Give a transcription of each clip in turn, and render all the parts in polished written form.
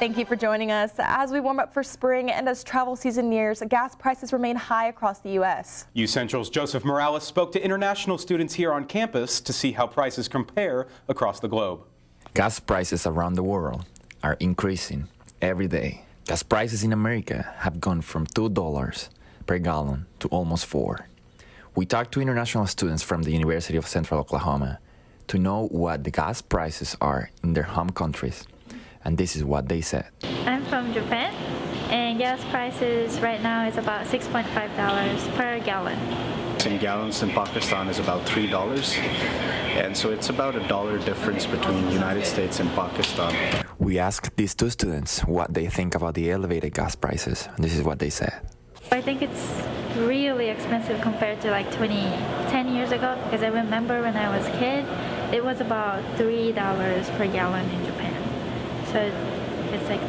Thank you for joining us. As we warm up for spring and as travel season nears, gas prices remain high across the U.S. UCentral's Joseph Morales spoke to international students here on campus to see how prices compare across the globe. Gas prices around the world are increasing every day. Gas prices in America have gone from $2 per gallon to almost $4. We talked to international students from the University of Central Oklahoma to know what the gas prices are in their home countries, and this is what they said. I'm from Japan, and gas prices right now is about $6.5 per gallon. In gallons in Pakistan is about $3, and so it's about $1 difference between the United States and Pakistan. We asked these two students what they think about the elevated gas prices, and this is what they said. I think it's really expensive compared to like 10 years ago, because I remember when I was a kid, it was about $3 per gallon in Japan. So it's like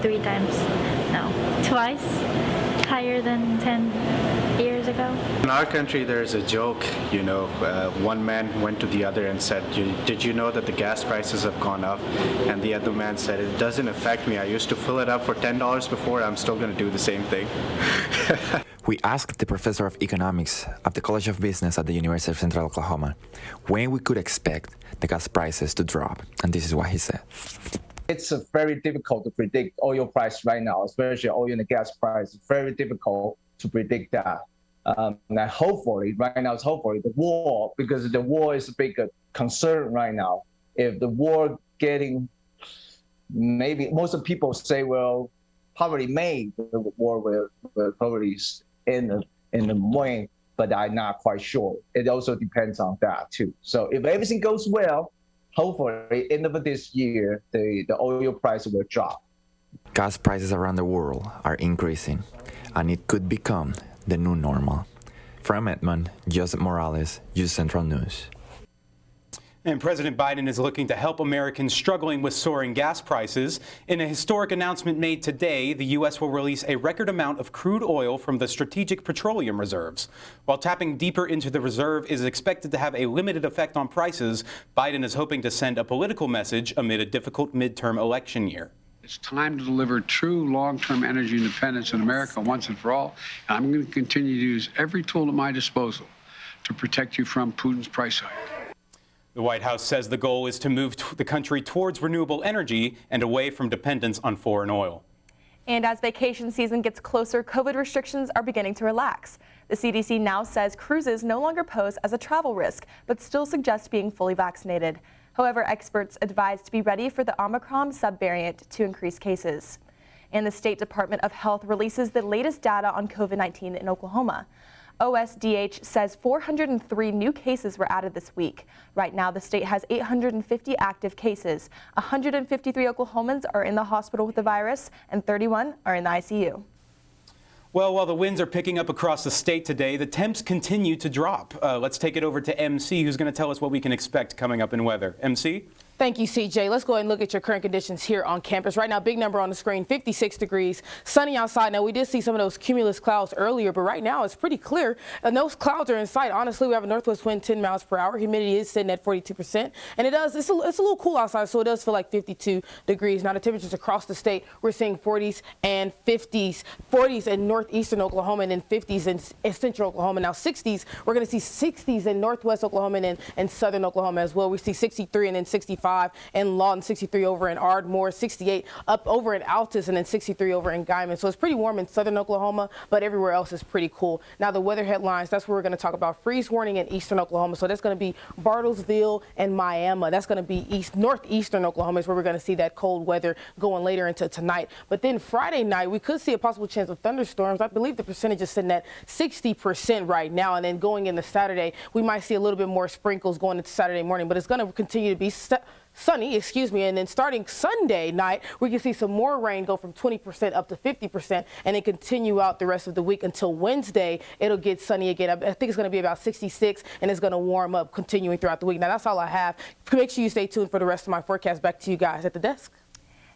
twice higher than 10 years ago. In our country, there's a joke, one man went to the other and said, did you know that the gas prices have gone up? And the other man said, it doesn't affect me. I used to fill it up for $10 before. I'm still going to do the same thing. We asked the professor of economics at the College of Business at the University of Central Oklahoma when we could expect the gas prices to drop, and this is what he said. It's very difficult to predict oil price right now, especially oil and the gas price. It's very difficult to predict that. And hopefully, right now, it's hopefully the war, because the war is a big concern right now. If the war getting, maybe most of the people say, well, probably May, the war will probably end in the morning, but I'm not quite sure. It also depends on that too. So if everything goes well, hopefully, end of this year, the oil price will drop. Gas prices around the world are increasing, and it could become the new normal. From Edmond, Joseph Morales, UCentral News. And President Biden is looking to help Americans struggling with soaring gas prices. In a historic announcement made today, the U.S. will release a record amount of crude oil from the Strategic Petroleum Reserves. While tapping deeper into the reserve is expected to have a limited effect on prices, Biden is hoping to send a political message amid a difficult midterm election year. It's time to deliver true long-term energy independence in America once and for all. And I'm going to continue to use every tool at my disposal to protect you from Putin's price hike. The White House says the goal is to move the country towards renewable energy and away from dependence on foreign oil. And as vacation season gets closer, COVID restrictions are beginning to relax. The CDC now says cruises no longer pose as a travel risk, but still suggests being fully vaccinated. However, experts advise to be ready for the Omicron subvariant to increase cases. And the State Department of Health releases the latest data on COVID-19 in Oklahoma. OSDH says 403 new cases were added this week. Right now, the state has 850 active cases. 153 Oklahomans are in the hospital with the virus, and 31 are in the ICU. Well, while the winds are picking up across the state today, the temps continue to drop. Let's take it over to MC, who's going to tell us what we can expect coming up in weather. MC? Thank you, CJ. Let's go ahead and look at your current conditions here on campus. Right now, big number on the screen, 56 degrees, sunny outside. Now, we did see some of those cumulus clouds earlier, but right now it's pretty clear. And those clouds are in sight. Honestly, we have a northwest wind 10 miles per hour. Humidity is sitting at 42%. And it's a little cool outside, so it does feel like 52 degrees. Now, the temperatures across the state, we're seeing 40s and 50s. 40s in northeastern Oklahoma and then 50s in central Oklahoma. Now, 60s, we're going to see 60s in northwest Oklahoma and southern Oklahoma as well. We see 63 and then 65 in Lawton, 63 over in Ardmore, 68 up over in Altus, and then 63 over in Guyman. So it's pretty warm in southern Oklahoma, but everywhere else is pretty cool. Now the weather headlines, that's where we're going to talk about freeze warning in eastern Oklahoma. So that's going to be Bartlesville and Miami. That's going to be northeastern Oklahoma is where we're going to see that cold weather going later into tonight. But then Friday night, we could see a possible chance of thunderstorms. I believe the percentage is sitting at 60% right now. And then going into Saturday, we might see a little bit more sprinkles going into Saturday morning, but it's going to continue to be sunny, and then starting Sunday night, we can see some more rain go from 20% up to 50% and then continue out the rest of the week until Wednesday. It'll get sunny again. I think it's going to be about 66 and it's going to warm up continuing throughout the week. Now, that's all I have. Make sure you stay tuned for the rest of my forecast. Back to you guys at the desk.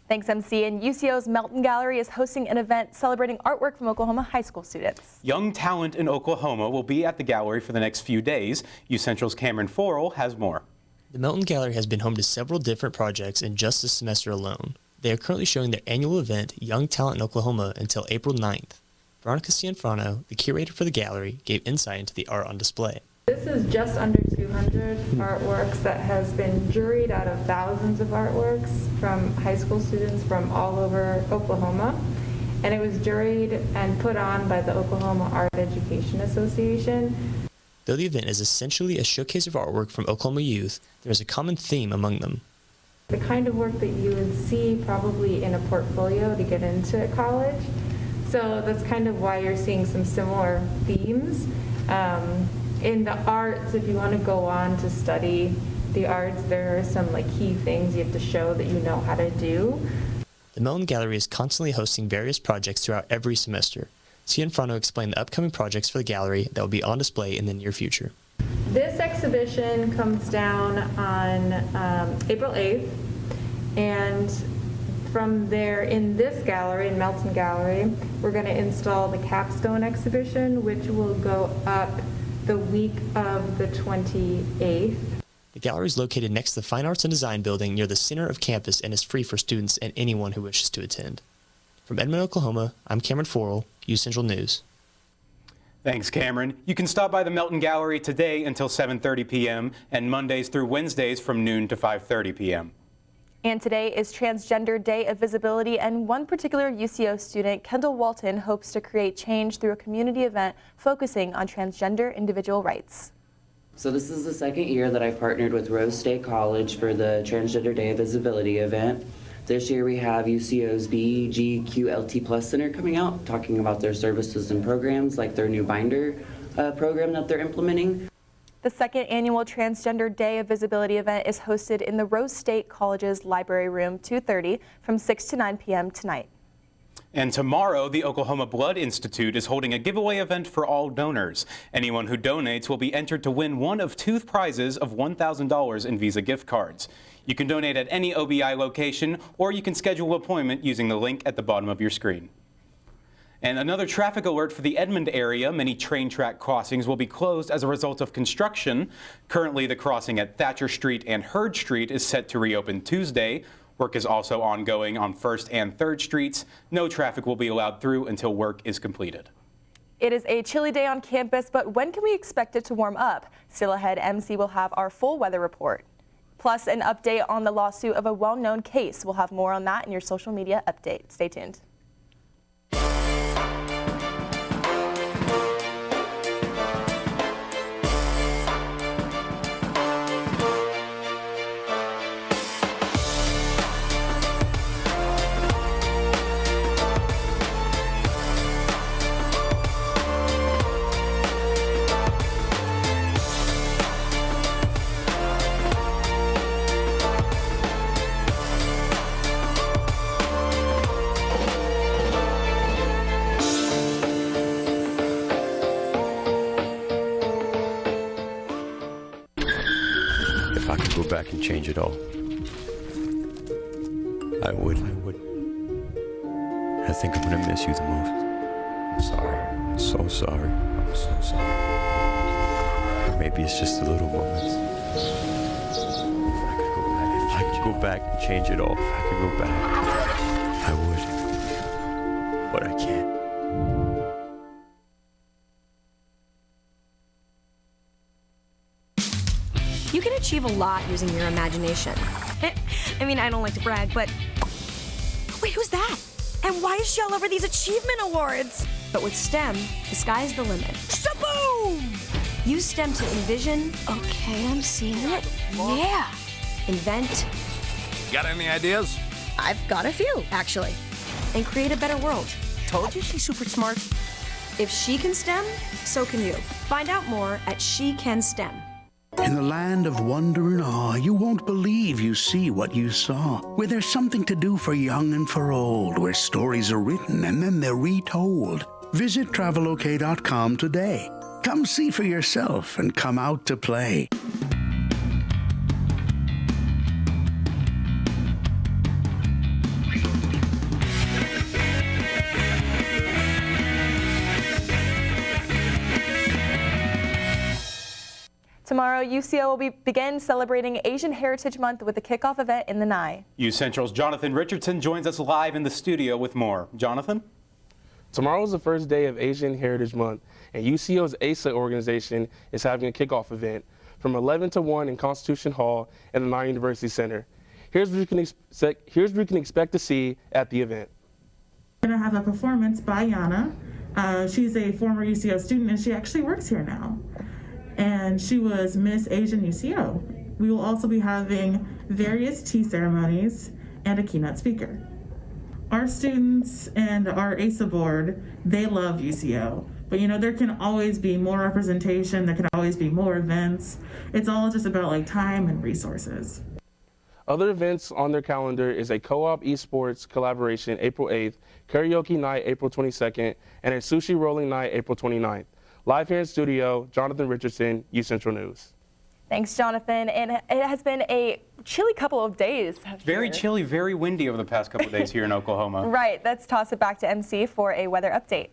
Thanks, MC. And UCO's Melton Gallery is hosting an event celebrating artwork from Oklahoma high school students. Young talent in Oklahoma will be at the gallery for the next few days. UCentral's Cameron Forrell has more. The Melton Gallery has been home to several different projects in just this semester alone. They are currently showing their annual event, Young Talent in Oklahoma, until April 9th. Veronica Cianfrano, the curator for the gallery, gave insight into the art on display. This is just under 200 artworks that has been juried out of thousands of artworks from high school students from all over Oklahoma. And it was juried and put on by the Oklahoma Art Education Association. Though the event is essentially a showcase of artwork from Oklahoma youth, there is a common theme among them. The kind of work that you would see probably in a portfolio to get into college. So that's kind of why you're seeing some similar themes. In the arts, if you want to go on to study the arts, there are some key things you have to show that you know how to do. The Mellon Gallery is constantly hosting various projects throughout every semester. Cianfrano explained the upcoming projects for the gallery that will be on display in the near future. This exhibition comes down on April 8th, and from there in this gallery, in Melton Gallery, we're going to install the capstone exhibition, which will go up the week of the 28th. The gallery is located next to the Fine Arts and Design building near the center of campus and is free for students and anyone who wishes to attend. From Edmond, Oklahoma, I'm Cameron Forrell, UCentral News. Thanks, Cameron. You can stop by the Melton Gallery today until 7:30 p.m. and Mondays through Wednesdays from noon to 5:30 p.m. And today is Transgender Day of Visibility, and one particular UCO student, Kendall Walton, hopes to create change through a community event focusing on transgender individual rights. So this is the second year that I've partnered with Rose State College for the Transgender Day of Visibility event. This year we have UCO's BGQLT Plus Center coming out, talking about their services and programs, like their new binder program that they're implementing. The second annual Transgender Day of Visibility event is hosted in the Rose State College's Library Room 230 from 6 to 9 p.m. tonight. And tomorrow, the Oklahoma Blood Institute is holding a giveaway event for all donors. Anyone who donates will be entered to win one of two prizes of $1,000 in Visa gift cards. You can donate at any OBI location, or you can schedule an appointment using the link at the bottom of your screen. And another traffic alert for the Edmond area. Many train track crossings will be closed as a result of construction. Currently, the crossing at Thatcher Street and Hurd Street is set to reopen Tuesday. Work is also ongoing on 1st and 3rd Streets. No traffic will be allowed through until work is completed. It is a chilly day on campus, but when can we expect it to warm up? Still ahead, MC will have our full weather report. Plus, an update on the lawsuit of a well-known case. We'll have more on that in your social media update. Stay tuned. If I could go back and change it all, I would. I think I'm gonna miss you the most. I'm sorry. I'm so sorry. I'm so sorry. Or maybe it's just the little moments. If I could go back and change it all, if I could go back, I would. But I can't. You can achieve a lot using your imagination. I mean, I don't like to brag, but... Wait, who's that? And why is she all over these achievement awards? But with STEM, the sky's the limit. Shaboom! Use STEM to envision... Okay, I'm seeing it. Yeah! Invent... Got any ideas? I've got a few, actually. And create a better world. Told you she's super smart. If she can STEM, so can you. Find out more at She Can STEM. In the land of wonder and awe, you won't believe you see what you saw. Where there's something to do for young and for old, where stories are written and then they're retold. Visit travelok.com today. Come see for yourself and come out to play. Tomorrow, UCO will begin celebrating Asian Heritage Month with a kickoff event in the Nye. UCentral's Jonathan Richardson joins us live in the studio with more. Jonathan? Tomorrow is the first day of Asian Heritage Month, and UCO's ASA organization is having a kickoff event from 11 to 1 in Constitution Hall at the Nye University Center. Here's what you can expect to see at the event. We're going to have a performance by Yana. She's a former UCO student, and she actually works here now. And she was Miss Asian UCO. We will also be having various tea ceremonies and a keynote speaker. Our students and our ASA board, they love UCO. But there can always be more representation, there can always be more events. It's all just about time and resources. Other events on their calendar is a co-op esports collaboration April 8th, karaoke night April 22nd, and a sushi rolling night April 29th. Live here in studio, Jonathan Richardson, UCentral News. Thanks, Jonathan. And it has been a chilly couple of days. Very chilly, very windy over the past couple of days here in Oklahoma. Right. Let's toss it back to MC for a weather update.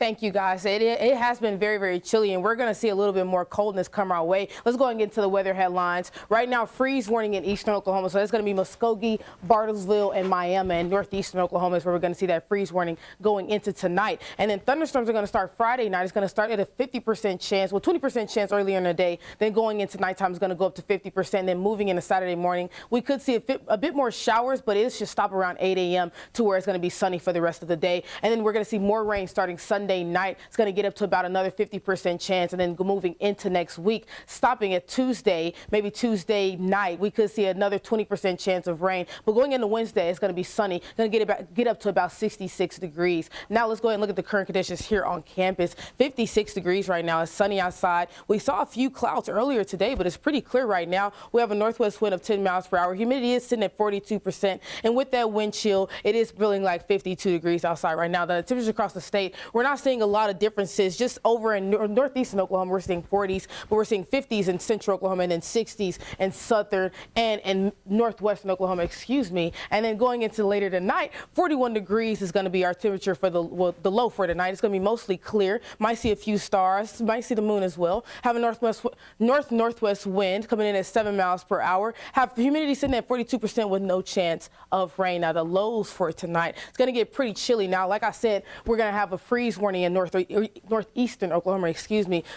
Thank you, guys. It has been very, very chilly, and we're going to see a little bit more coldness come our way. Let's go and get into the weather headlines. Right now, freeze warning in eastern Oklahoma, so it's going to be Muskogee, Bartlesville, and Miami, and northeastern Oklahoma is where we're going to see that freeze warning going into tonight. And then thunderstorms are going to start Friday night. It's going to start at a 50% chance, 20% chance earlier in the day. Then going into nighttime is going to go up to 50%. Then moving into Saturday morning, we could see a bit more showers, but it should stop around 8 a.m. to where it's going to be sunny for the rest of the day. And then we're going to see more rain starting Sunday night. It's going to get up to about another 50% chance, and then moving into next week, stopping at Tuesday, maybe Tuesday night, we could see another 20% chance of rain. But going into Wednesday, it's going to be sunny. Going to get up to about 66 degrees. Now let's go ahead and look at the current conditions here on campus. 56 degrees right now. It's sunny outside. We saw a few clouds earlier today, but it's pretty clear right now. We have a northwest wind of 10 miles per hour. Humidity is sitting at 42%, and with that wind chill, it is feeling like 52 degrees outside right now. The temperatures across the state, we're not seeing a lot of differences. Just over in northeastern Oklahoma, we're seeing 40s, but we're seeing 50s in central Oklahoma, and then 60s in southern and northwestern Oklahoma, And then going into later tonight, 41 degrees is going to be our temperature for the low for tonight. It's going to be mostly clear. Might see a few stars, might see the moon as well. Have a northwest wind coming in at 7 miles per hour. Have humidity sitting at 42% with no chance of rain. Now the lows for tonight, it's going to get pretty chilly. Now, like I said, we're going to have a freeze warning in northeastern Oklahoma,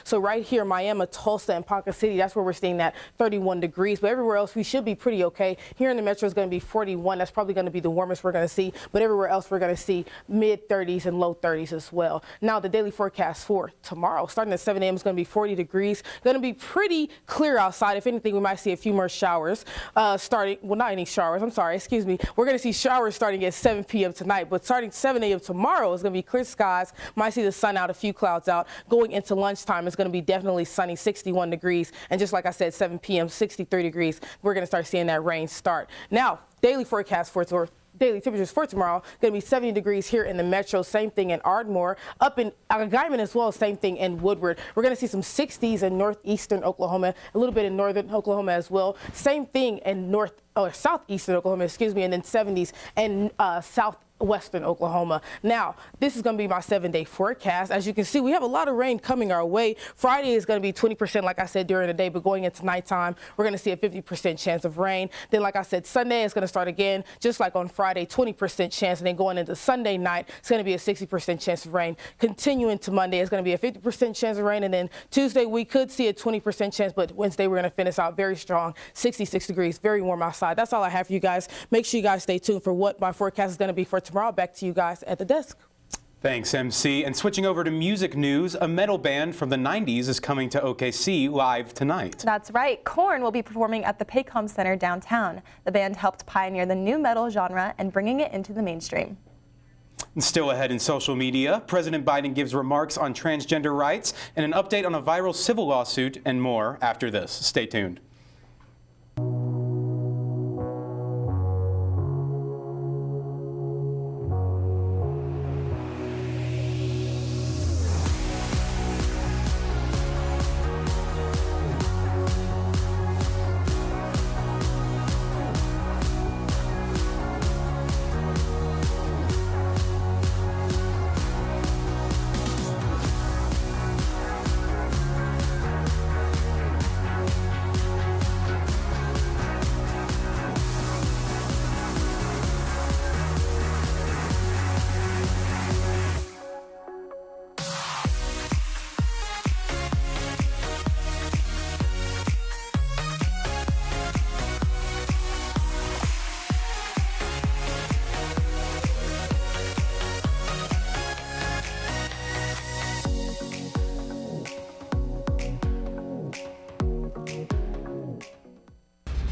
So right here, Miami, Tulsa, and Ponca City, that's where we're seeing that 31 degrees. But everywhere else, we should be pretty okay. Here in the metro is going to be 41. That's probably going to be the warmest we're going to see. But everywhere else, we're going to see mid-30s and low 30s as well. Now, the daily forecast for tomorrow, starting at 7 a.m., is going to be 40 degrees. Going to be pretty clear outside. If anything, we might see a few more showers starting. Well, not any showers. I'm sorry. Excuse me. We're going to see showers starting at 7 p.m. tonight. But starting 7 a.m. tomorrow is going to be clear skies. Might see the sun out, a few clouds out. Going into lunchtime, it's going to be definitely sunny, 61 degrees. And just like I said, 7 p.m., 63 degrees. We're going to start seeing that rain start. Now, daily forecast for daily temperatures for tomorrow, going to be 70 degrees here in the metro, same thing in Ardmore, up in Guyman as well, same thing in Woodward. We're going to see some 60s in northeastern Oklahoma, a little bit in northern Oklahoma as well, same thing in southeastern Oklahoma, and then 70s in southwestern Oklahoma. Now, this is going to be my 7-day forecast. As you can see, we have a lot of rain coming our way. Friday is going to be 20%, like I said, during the day, but going into nighttime, we're going to see a 50% chance of rain. Then, like I said, Sunday is going to start again, just like on Friday, 20% chance, and then going into Sunday night, it's going to be a 60% chance of rain. Continuing to Monday, it's going to be a 50% chance of rain, and then Tuesday, we could see a 20% chance, but Wednesday, we're going to finish out very strong, 66 degrees, very warm outside. That's all I have for you guys. Make sure you guys stay tuned for what my forecast is going to be for tomorrow. Back to you guys at the desk. Thanks, MC. And switching over to music news, a metal band from the 90s is coming to OKC live tonight. That's right. Korn will be performing at the Paycom Center downtown. The band helped pioneer the new metal genre and bringing it into the mainstream. And still ahead in social media, President Biden gives remarks on transgender rights and an update on a viral civil lawsuit and more after this. Stay tuned.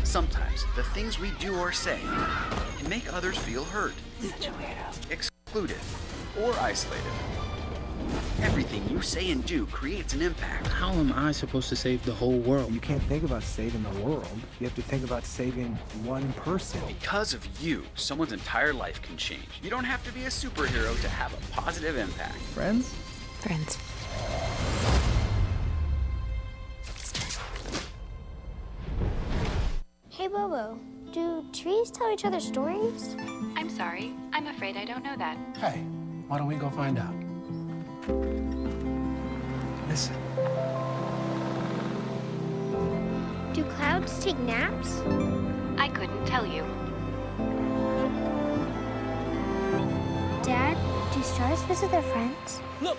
Sometimes the things we do or say can make others feel hurt, excluded, or isolated. Everything you say and do creates an impact. How am I supposed to save the whole world? You can't think about saving the world. You have to think about saving one person. Because of you, someone's entire life can change. You don't have to be a superhero to have a positive impact. Friends? Friends. Hey, Bobo, do trees tell each other stories? I'm sorry. I'm afraid I don't know that. Hey, why don't we go find out? Listen. Do clouds take naps? I couldn't tell you. Dad, do stars visit their friends? Look!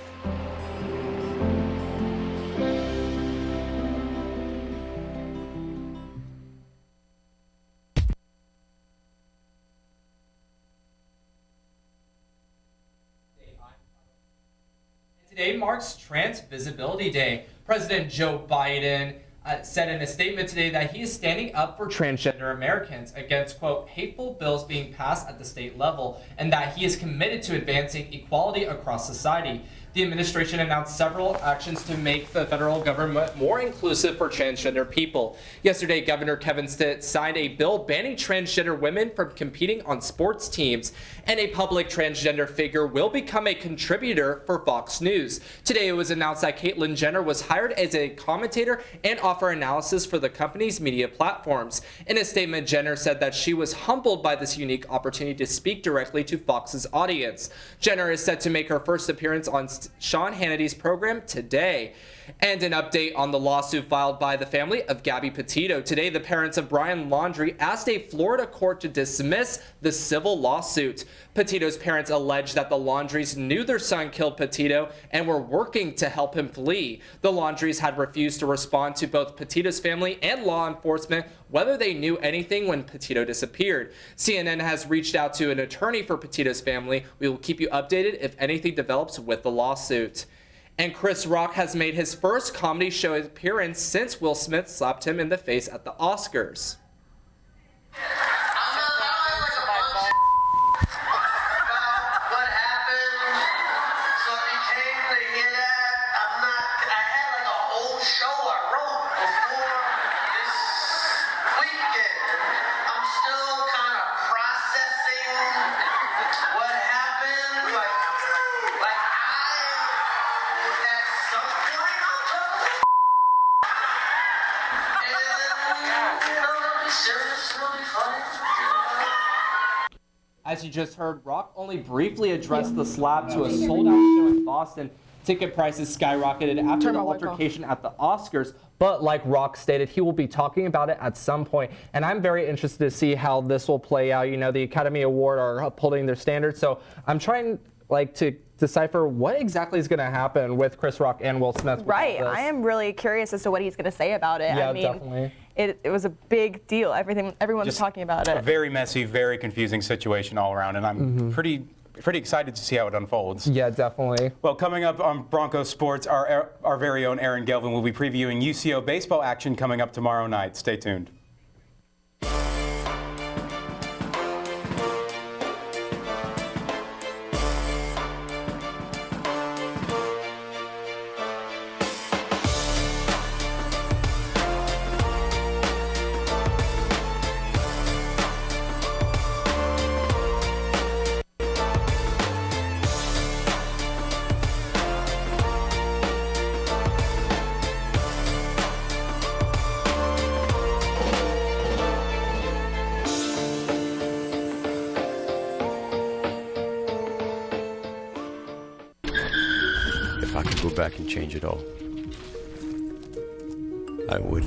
Today marks Trans Visibility Day. President Joe Biden said in a statement today that he is standing up for transgender Americans against, quote, hateful bills being passed at the state level, and that he is committed to advancing equality across society. The administration announced several actions to make the federal government more inclusive for transgender people. Yesterday, Governor Kevin Stitt signed a bill banning transgender women from competing on sports teams, and a public transgender figure will become a contributor for Fox News. Today, it was announced that Caitlyn Jenner was hired as a commentator and offer analysis for the company's media platforms. In a statement, Jenner said that she was humbled by this unique opportunity to speak directly to Fox's audience. Jenner is set to make her first appearance on Sean Hannity's program today. And an update on the lawsuit filed by the family of Gabby Petito. Today, the parents of Brian Laundrie asked a Florida court to dismiss the civil lawsuit. Petito's parents allege that the Laundries knew their son killed Petito and were working to help him flee. The Laundries had refused to respond to both Petito's family and law enforcement whether they knew anything when Petito disappeared. CNN has reached out to an attorney for Petito's family. We will keep you updated if anything develops with the lawsuit. And Chris Rock has made his first comedy show appearance since Will Smith slapped him in the face at the Oscars. As you just heard, Rock only briefly addressed the slap to a sold-out show in Boston. Ticket prices skyrocketed after the altercation at the Oscars, but like Rock stated, he will be talking about it at some point. And I'm very interested to see how this will play out. You know, the Academy Award are upholding their standards, so I'm trying to decipher what exactly is going to happen with Chris Rock and Will Smith. Right, I am really curious as to what he's going to say about it. Yeah, I mean, definitely. It was a big deal. Everyone's talking about it. A very messy, very confusing situation all around, and I'm pretty excited to see how it unfolds. Yeah, definitely. Well, coming up on Broncos Sports, our very own Aaron Gelvin will be previewing UCO baseball action coming up tomorrow night. Stay tuned. If I could go back and change it all, I would.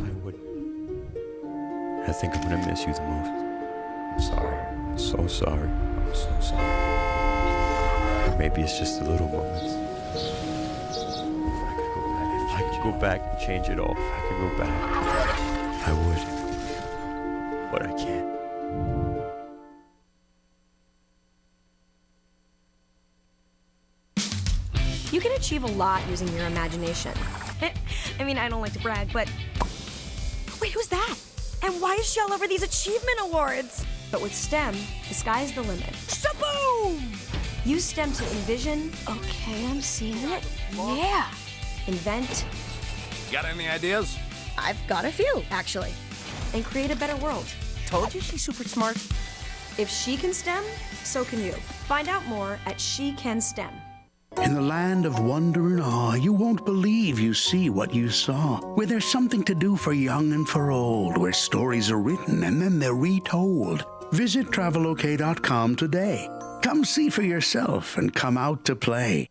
I think I'm gonna miss you the most. I'm sorry. I'm so sorry. I'm so sorry. Or maybe it's just the little moments. If I could go back and change it all, if I could go back, I would. But I can't. You can achieve a lot using your imagination. I mean, I don't like to brag, but... Wait, who's that? And why is she all over these achievement awards? But with STEM, the sky's the limit. Shaboom! Use STEM to envision. Okay, I'm seeing it. Yeah. Invent. Got any ideas? I've got a few, actually. And create a better world. Told you she's super smart. If she can STEM, so can you. Find out more at She Can STEM. In the land of wonder and awe, you won't believe you see what you saw. Where there's something to do for young and for old, where stories are written and then they're retold. Visit travelok.com today. Come see for yourself and come out to play.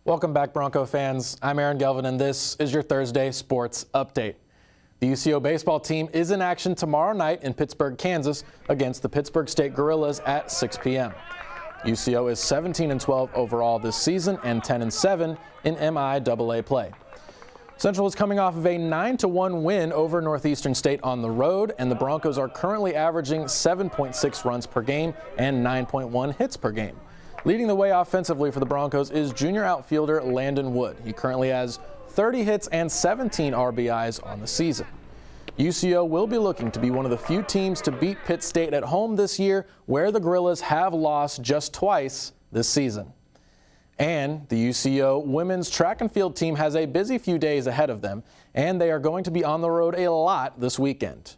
Welcome back, Bronco fans. I'm Aaron Gelvin, and this is your Thursday Sports Update. The UCO baseball team is in action tomorrow night in Pittsburgh, Kansas, against the Pittsburgh State Gorillas at 6 p.m. UCO is 17-12 overall this season and 10-7 in MIAA play. Central is coming off of a 9-1 win over Northeastern State on the road, and the Broncos are currently averaging 7.6 runs per game and 9.1 hits per game. Leading the way offensively for the Broncos is junior outfielder Landon Wood. He currently has 30 hits and 17 RBIs on the season. UCO will be looking to be one of the few teams to beat Pitt State at home this year, where the Gorillas have lost just twice this season. And the UCO women's track and field team has a busy few days ahead of them, and they are going to be on the road a lot this weekend.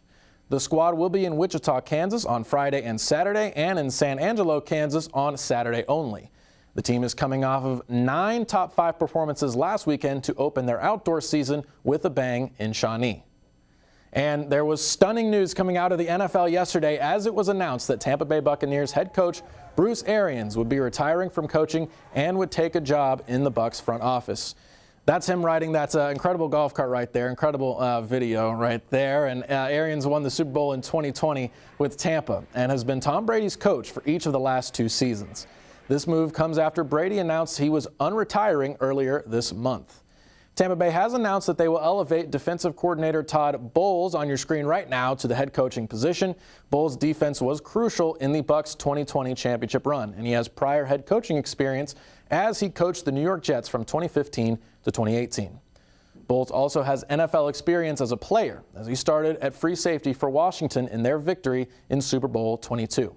The squad will be in Wichita, Kansas on Friday and Saturday, and in San Angelo, Kansas on Saturday only. The team is coming off of 9 top 5 performances last weekend to open their outdoor season with a bang in Shawnee. And there was stunning news coming out of the NFL yesterday as it was announced that Tampa Bay Buccaneers head coach Bruce Arians would be retiring from coaching and would take a job in the Bucs front office. That's him riding that incredible golf cart right there, incredible video right there. And Arians won the Super Bowl in 2020 with Tampa and has been Tom Brady's coach for each of the last 2 seasons. This move comes after Brady announced he was unretiring earlier this month. Tampa Bay has announced that they will elevate defensive coordinator Todd Bowles on your screen right now to the head coaching position. Bowles' defense was crucial in the Bucs' 2020 championship run, and he has prior head coaching experience as he coached the New York Jets from 2015 to 2018. Bowles also has NFL experience as a player, as he started at free safety for Washington in their victory in Super Bowl 22.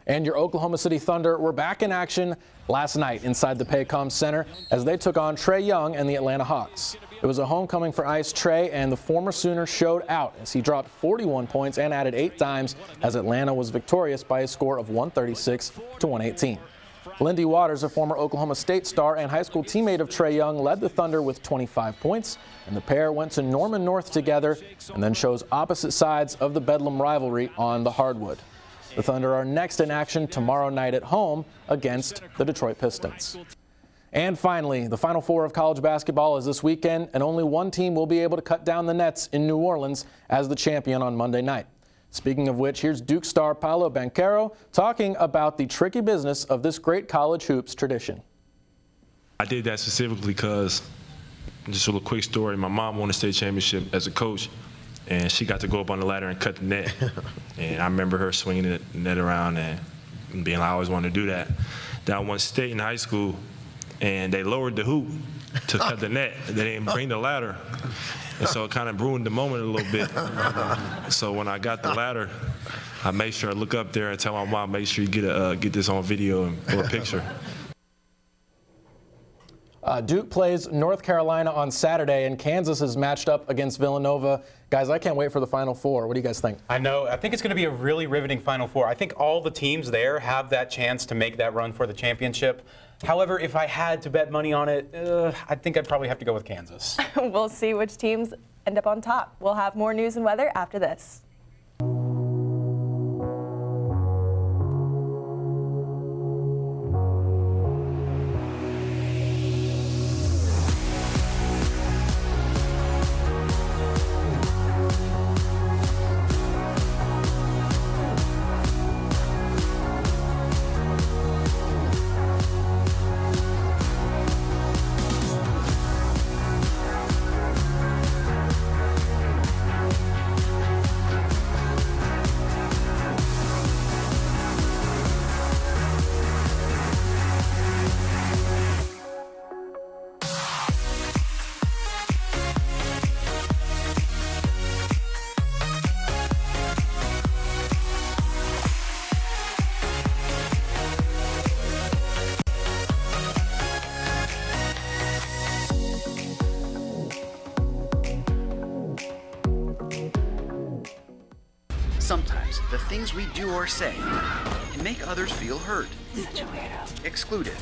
And your Oklahoma City Thunder were back in action last night inside the Paycom Center as they took on Trae Young and the Atlanta Hawks. It was a homecoming for Ice Trae, and the former Sooner showed out as he dropped 41 points and added 8 dimes as Atlanta was victorious by a score of 136 to 118. Lindy Waters, a former Oklahoma State star and high school teammate of Trae Young, led the Thunder with 25 points, and the pair went to Norman North together and then chose opposite sides of the Bedlam rivalry on the hardwood. The Thunder are next in action tomorrow night at home against the Detroit Pistons. And finally, the Final Four of college basketball is this weekend, and only one team will be able to cut down the nets in New Orleans as the champion on Monday night. Speaking of which, here's Duke star Paolo Banchero talking about the tricky business of this great college hoops tradition. I did that specifically because, just a little quick story, my mom won a state championship as a coach, and she got to go up on the ladder and cut the net. And I remember her swinging the net around and being like, I always wanted to do that. Then I won state in high school, and they lowered the hoop to cut the net. They didn't bring the ladder. And so it kind of ruined the moment a little bit. So when I got the ladder, I made sure I look up there and tell my mom, make sure you get this on video and or a picture. Duke plays North Carolina on Saturday, and Kansas is matched up against Villanova. Guys, I can't wait for the Final Four. What do you guys think? I know. I think it's going to be a really riveting Final Four. I think all the teams there have that chance to make that run for the championship. However, if I had to bet money on it, I think I'd probably have to go with Kansas. We'll see which teams end up on top. We'll have more news and weather after this. Sometimes the things we do or say can make others feel hurt, excluded,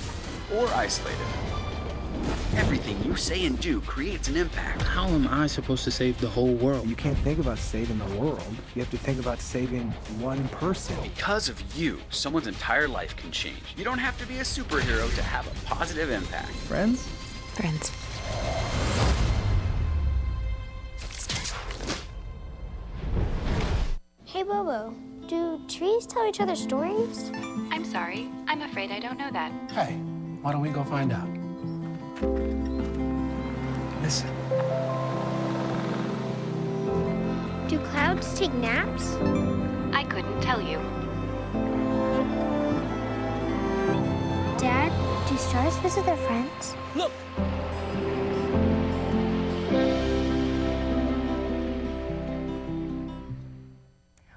or isolated. Everything you say and do creates an impact. How am I supposed to save the whole world? You can't think about saving the world. You have to think about saving one person. Because of you, someone's entire life can change. You don't have to be a superhero to have a positive impact. Friends? Friends. Hey, Bobo, do trees tell each other stories? I'm sorry. I'm afraid I don't know that. Hey, why don't we go find out? Listen. Do clouds take naps? I couldn't tell you. Dad, do stars visit their friends? Look!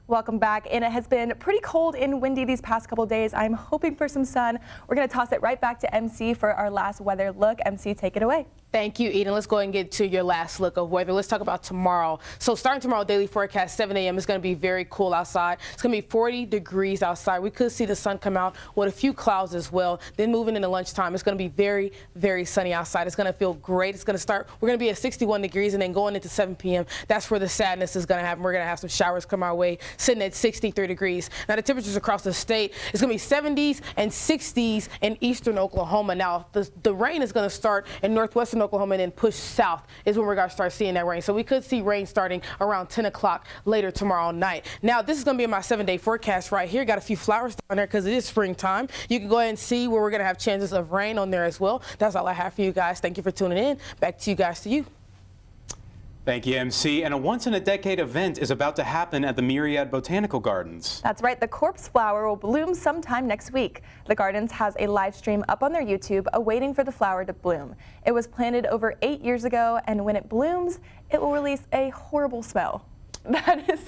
Welcome back. And it has been pretty cold and windy these past couple days. I'm hoping for some sun. We're going to toss it right back to MC for our last weather look. MC, take it away. Thank you, Eden. Let's go ahead and get to your last look of weather. Let's talk about tomorrow. So starting tomorrow, daily forecast, 7 a.m. is going to be very cool outside. It's going to be 40 degrees outside. We could see the sun come out with a few clouds as well. Then moving into lunchtime, it's going to be very, very sunny outside. It's going to feel great. It's going to start, we're going to be at 61 degrees, and then going into 7 p.m., that's where the sadness is going to happen. We're going to have some showers come our way, sitting at 63 degrees. Now, the temperatures across the state, it's going to be 70s and 60s in eastern Oklahoma. Now, the rain is going to start in northwestern Oklahoma and then push south is when we're going to start seeing that rain. So we could see rain starting around 10 o'clock later tomorrow night. Now, this is going to be my 7-day forecast right here. Got a few flowers down there because it is springtime. You can go ahead and see where we're going to have chances of rain on there as well. That's all I have for you guys. Thank you for tuning in. Back to you guys, to you. Thank you, MC. And a once-in-a-decade event is about to happen at the Myriad Botanical Gardens. That's right. The corpse flower will bloom sometime next week. The Gardens has a live stream up on their YouTube awaiting for the flower to bloom. It was planted over 8 years ago, and when it blooms, it will release a horrible smell. That is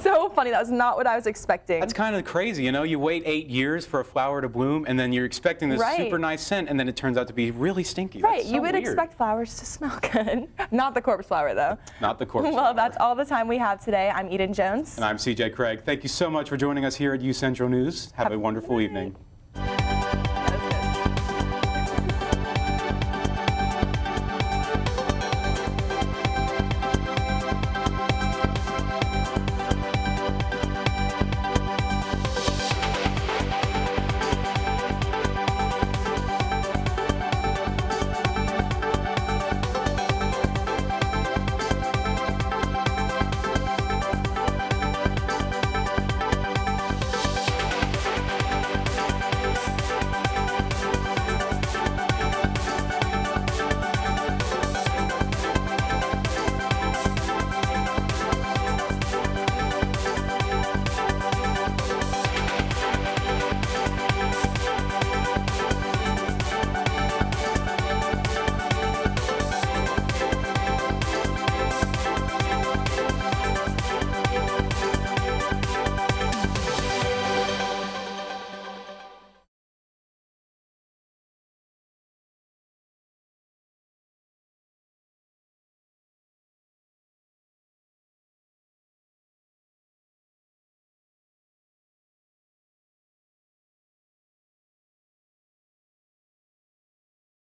so funny. That was not what I was expecting. That's kind of crazy, you know? You wait 8 years for a flower to bloom, and then you're expecting this super nice scent, and then it turns out to be really stinky. Right. That's so You would weird. expect flowers to smell good. Not the corpse flower, though. Not the corpse Well, flower. that's all the time we have today. I'm Eden Jones. And I'm CJ Craig. Thank you so much for joining us here at UCentral News. Have a wonderful evening.